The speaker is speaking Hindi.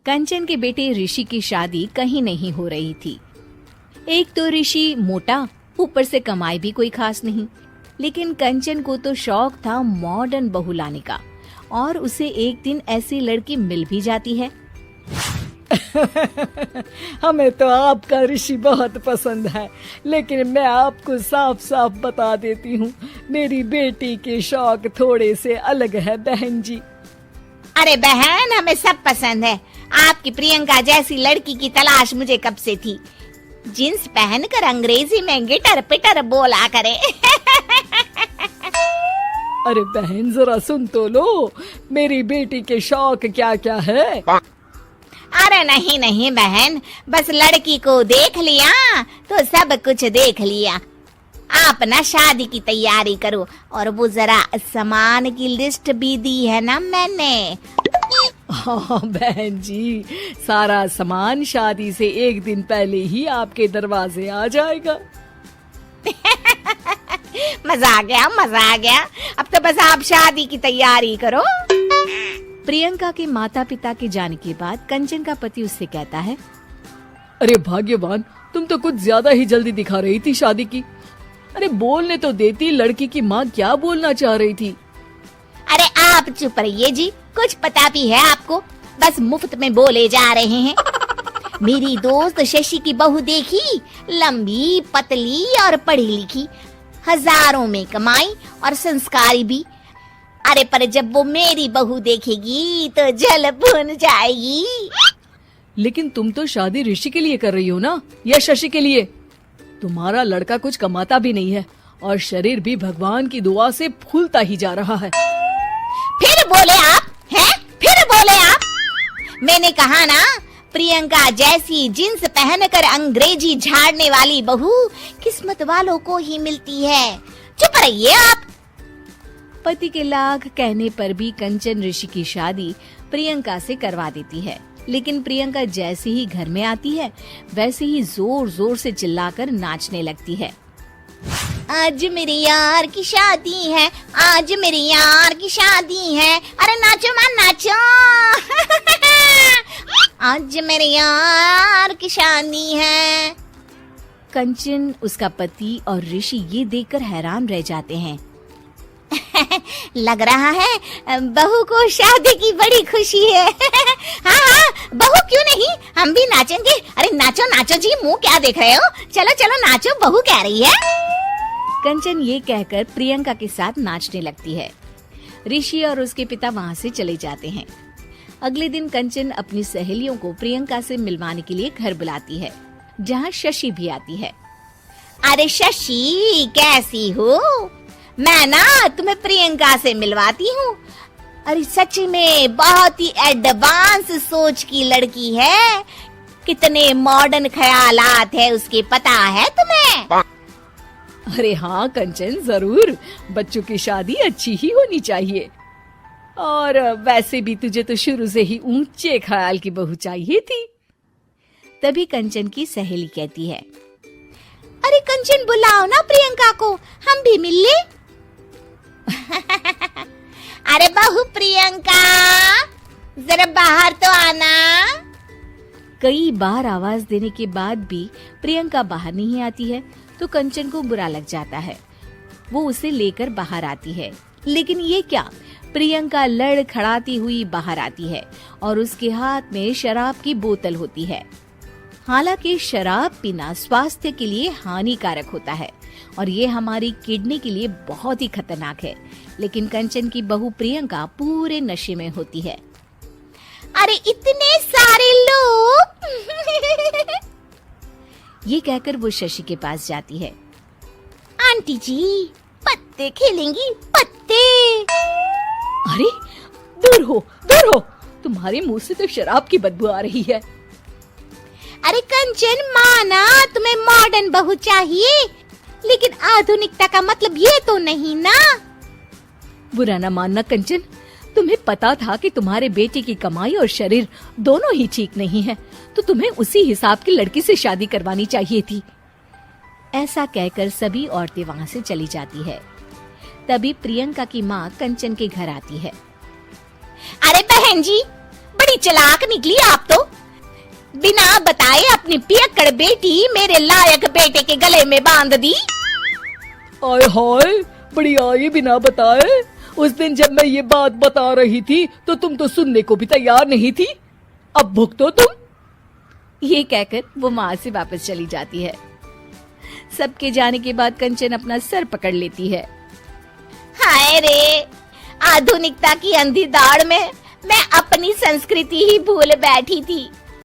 कंचन के बेटे ऋषि की शादी कहीं नहीं हो रही थी। एक तो ऋषि मोटा, ऊपर से कमाई भी कोई खास नहीं। लेकिन कंचन को तो शौक था मॉडर्न बहू लाने का, और उसे एक दिन ऐसी लड़की मिल भी जाती है। हमें तो आपका ऋषि बहुत पसंद है, लेकिन मैं आपको साफ साफ बता देती हूँ, मेरी बेटी के शौक थोड़े से अलग है बहन जी। अरे बहन, हमें सब पसंद है। आपकी प्रियंका जैसी लड़की की तलाश मुझे कब से थी। जींस पहनकर अंग्रेजी में गिटर पिटर बोला करे। अरे बहन जरा सुन तो लो, मेरी बेटी के शौक क्या क्या है। अरे नहीं नहीं बहन, बस लड़की को देख लिया तो सब कुछ देख लिया। आप ना शादी की तैयारी करो, और वो जरा सामान की लिस्ट भी दी है ना मैंने। हाँ बहन जी, सारा सामान शादी से एक दिन पहले ही आपके दरवाजे आ जाएगा। मजा आ गया, मजा आ गया। अब तो बस आप शादी की तैयारी करो। प्रियंका के माता पिता के जाने के बाद कंचन का पति उससे कहता है, अरे भाग्यवान, तुम तो कुछ ज्यादा ही जल्दी दिखा रही थी शादी की। अरे बोलने तो देती, लड़की की माँ क्या बोलना चाह रही थी। अरे आप चुप रहिए जी, कुछ पता भी है आपको, बस मुफ्त में बोले जा रहे हैं। मेरी दोस्त शशि की बहू देखी, लंबी पतली और पढ़ी लिखी, हजारों में कमाई और संस्कारी भी। अरे पर जब वो मेरी बहू देखेगी तो जल भुन जाएगी। लेकिन तुम तो शादी ऋषि के लिए कर रही हो ना, या शशि के लिए? तुम्हारा लड़का कुछ कमाता भी नहीं है, और शरीर भी भगवान की दुआ से फूलता ही जा रहा है। फिर बोले आप हैं? फिर बोले आप? मैंने कहा ना, प्रियंका जैसी जींस पहनकर अंग्रेजी झाड़ने वाली बहू किस्मत वालों को ही मिलती है। चुप रहिए आप। पति के लाख कहने पर भी कंचन ऋषि की शादी प्रियंका से करवा देती है। लेकिन प्रियंका जैसे ही घर में आती है, वैसे ही जोर जोर से चिल्लाकर नाचने लगती है। आज मेरे यार की शादी है, आज मेरे यार की शादी है। अरे नाचो मां नाचो। आज मेरे यार की शादी है। कंचन, उसका पति और ऋषि ये देखकर हैरान रह जाते हैं। लग रहा है बहू को शादी की बड़ी खुशी है। हाँ हाँ, बहू क्यों नहीं, हम भी नाचेंगे। अरे नाचो नाचो जी, मुंह क्या देख रहे हो, चलो चलो नाचो, बहू कह रही है। कंचन ये कहकर प्रियंका के साथ नाचने लगती है। ऋषि और उसके पिता वहाँ से चले जाते हैं। अगले दिन कंचन अपनी सहेलियों को प्रियंका से मिलवाने के लिए घर बुलाती है, जहाँ शशि भी आती है। अरे शशि, कैसी हो? मैं ना तुम्हें प्रियंका से मिलवाती हूँ। अरे सच में बहुत ही एडवांस सोच की लड़की है। कितने मॉडर्न ख्यालात है उसके, पता है तुम्हें? अरे हाँ कंचन, जरूर। बच्चों की शादी अच्छी ही होनी चाहिए, और वैसे भी तुझे तो शुरू से ही ऊंचे ख्याल की बहू चाहिए थी। तभी कंचन की सहेली कहती है, अरे कंचन, बुलाओ ना प्रियंका को, हम भी मिल ले। अरे बहू प्रियंका, जरा बाहर तो आना। कई बार आवाज देने के बाद भी प्रियंका बाहर नहीं आती है, तो कंचन को बुरा लग जाता है। वो उसे लेकर बाहर आती है, लेकिन ये क्या, प्रियंका लड़खड़ाती हुई बाहर आती है और उसके हाथ में शराब की बोतल होती है। हालांकि शराब पीना स्वास्थ्य के लिए हानिकारक होता है, और ये हमारी किडनी के लिए बहुत ही खतरनाक है। लेकिन कंचन की बहू प्रियंका पूरे नशे में होती है। अरे इतने सारे लोग। ये कहकर वो शशि के पास जाती है। आंटी जी, पत्ते खेलेंगी, पत्ते। अरे दूर हो, दूर हो, तुम्हारे मुंह से तो शराब की बदबू आ रही है। अरे कंचन, माना तुम्हें मॉडर्न बहू चाहिए, लेकिन आधुनिकता का मतलब ये तो नहीं ना। बुरा न मानना कंचन, तुम्हें पता था कि तुम्हारे बेटे की कमाई और शरीर दोनों ही ठीक नहीं है, तो तुम्हें उसी हिसाब की लड़की से शादी करवानी चाहिए थी। ऐसा कहकर सभी औरतें वहाँ से चली जाती है। तभी प्रियंका की माँ कंचन के घर आती है। अरे बहन जी, बड़ी चालाक निकली आप तो। बिना बताए अपनी पियक्कड़ बेटी मेरे लायक बेटे के गले में बांध दी। आय हाय, बड़ी आई बिना बताए। उस दिन जब मैं ये बात बता रही थी तो तुम तो सुनने को भी तैयार नहीं थी। अब भुगतो तुम। ये कहकर वो माँ से वापस चली जाती है। सबके जाने के बाद कंचन अपना सर पकड़ लेती है। हाय रे, आधुनिकता की अंधी दौड़ में मैं अपनी संस्कृति ही भूल बैठी थी।